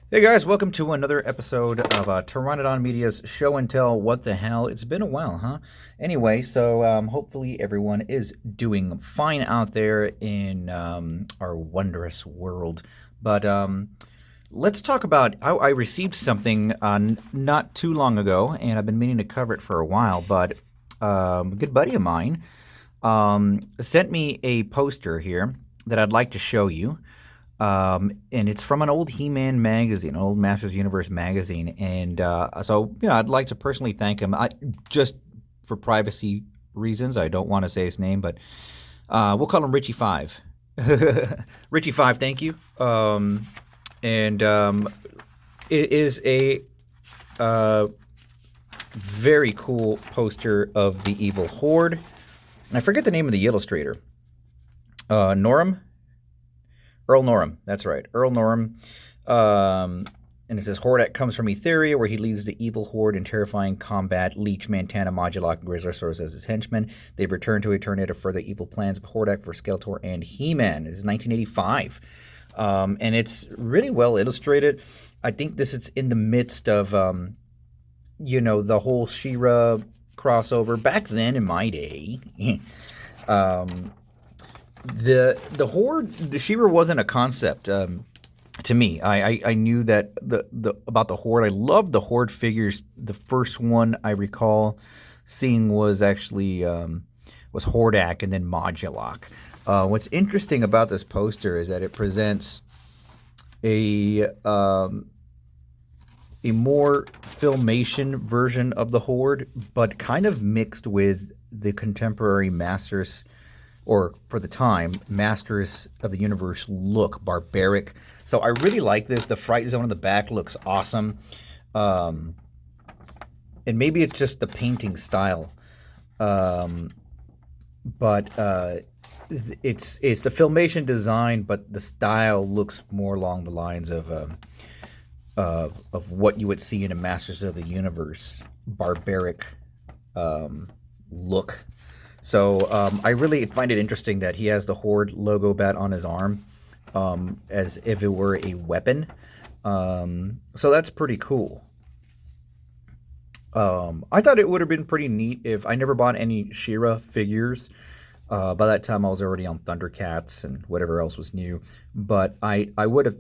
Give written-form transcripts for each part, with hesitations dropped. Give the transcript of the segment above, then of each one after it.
Hey guys, welcome to another episode of Pteranodon Media's Show and Tell. What the hell? It's been a while, huh? Anyway, so hopefully everyone is doing fine out there in our wondrous world. But let's talk about. I received something not too long ago, and I've been meaning to cover it for a while. But a good buddy of mine sent me a poster here that I'd like to show you. And it's from an old He-Man magazine, an old Masters Universe magazine. And I'd like to personally thank him. Just for privacy reasons, I don't want to say his name, but we'll call him Richie Five. Richie Five, thank you. And it is a very cool poster of the evil Horde. And I forget the name of the illustrator. Norm? Earl Norm, that's right. Earl Norm. And it says, Horde comes from Etheria, where he leads the evil Horde in terrifying combat. Leech, Mantana, Modulok, and Grizzlosaurus as his henchmen. They've returned to Eternia to further evil plans of Horde for Skeletor and He-Man. This is 1985. And it's really well illustrated. I think this is in the midst of, the whole She-Ra crossover. Back then, in my day, the Horde, the She-Ra wasn't a concept to me. I knew that about the Horde. I loved the Horde figures. The first one I recall seeing was actually was Hordak and then Modulok. What's interesting about this poster is that it presents a more filmation version of the Horde, but kind of mixed with the contemporary Masters, or for the time, Masters of the Universe look, barbaric. So I really like this. The Fright Zone in the back looks awesome. And maybe it's just the painting style. But it's the filmation design, but the style looks more along the lines of what you would see in a Masters of the Universe barbaric look. So I really find it interesting that he has the Horde logo bat on his arm, as if it were a weapon. So that's pretty cool. I thought it would have been pretty neat if I never bought any She-Ra figures. By that time, I was already on Thundercats and whatever else was new. But I would have,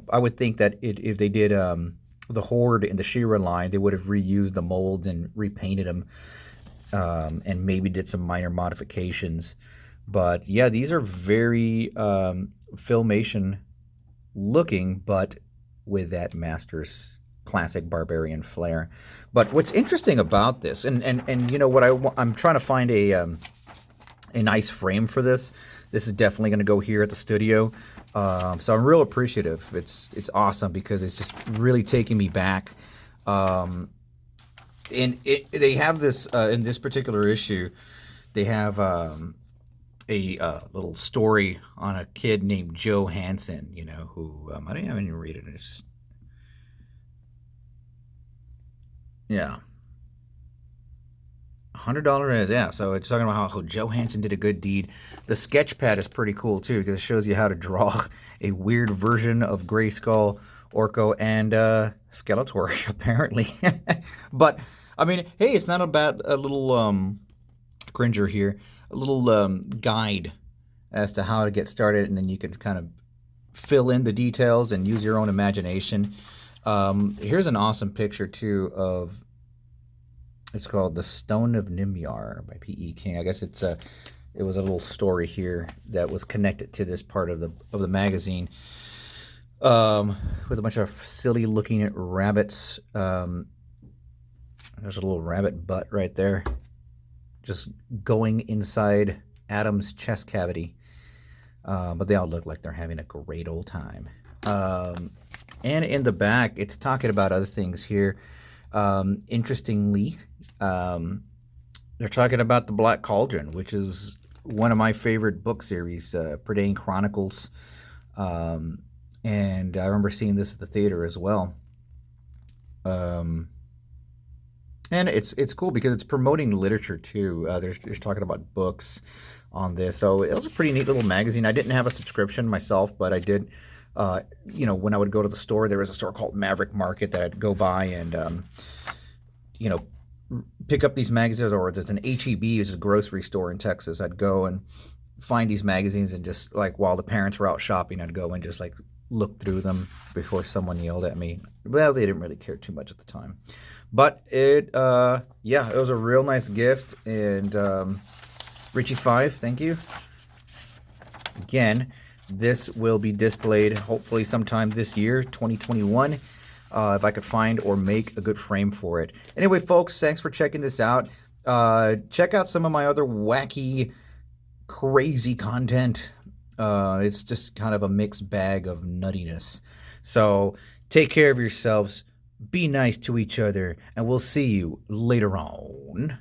I would think that if they did the Horde in the She-Ra line, they would have reused the molds and repainted them. And maybe did some minor modifications. But yeah, these are very filmation looking, but with that Masters classic barbarian flair. But what's interesting about this, and what I'm trying to find a nice frame for this. This is definitely going to go here at the studio. So I'm real appreciative. It's awesome because it's just really taking me back. And they have this in this particular issue. They have a little story on a kid named Joe Hansen. Who I didn't even read it. It's just, yeah, $100. Yeah, so it's talking about how Joe Hansen did a good deed. The sketch pad is pretty cool too because it shows you how to draw a weird version of Grayskull, Orko, and Skeletor, apparently. But I mean, hey, it's not a little cringer here, a little guide as to how to get started, and then you can kind of fill in the details and use your own imagination. Here's an awesome picture too of. It's called The Stone of Nimyar by P.E. King. I guess it was a little story here that was connected to this part of the magazine. With a bunch of silly looking rabbits. There's a little rabbit butt right there, just going inside Adam's chest cavity. But they all look like they're having a great old time. And in the back, it's talking about other things here. Interestingly, they're talking about the Black Cauldron, which is one of my favorite book series, Prydain Chronicles. And I remember seeing this at the theater as well. And it's cool because it's promoting literature too. They're talking about books on this, so it was a pretty neat little magazine. I didn't have a subscription myself, but I did When I would go to the store, there was a store called Maverick Market that I'd go by and, you know, pick up these magazines, or there's an HEB, which is a grocery store in Texas. I'd go and find these magazines and just like while the parents were out shopping, I'd go and just like look through them before someone yelled at me. Well, they didn't really care too much at the time, but yeah, it was a real nice gift. And Richie 5, thank you again. This will be displayed hopefully sometime this year, 2021. If I could find or make a good frame for it. Anyway, folks, thanks for checking this out. Check out some of my other wacky, crazy content. It's just kind of a mixed bag of nuttiness. So take care of yourselves, be nice to each other, and we'll see you later on.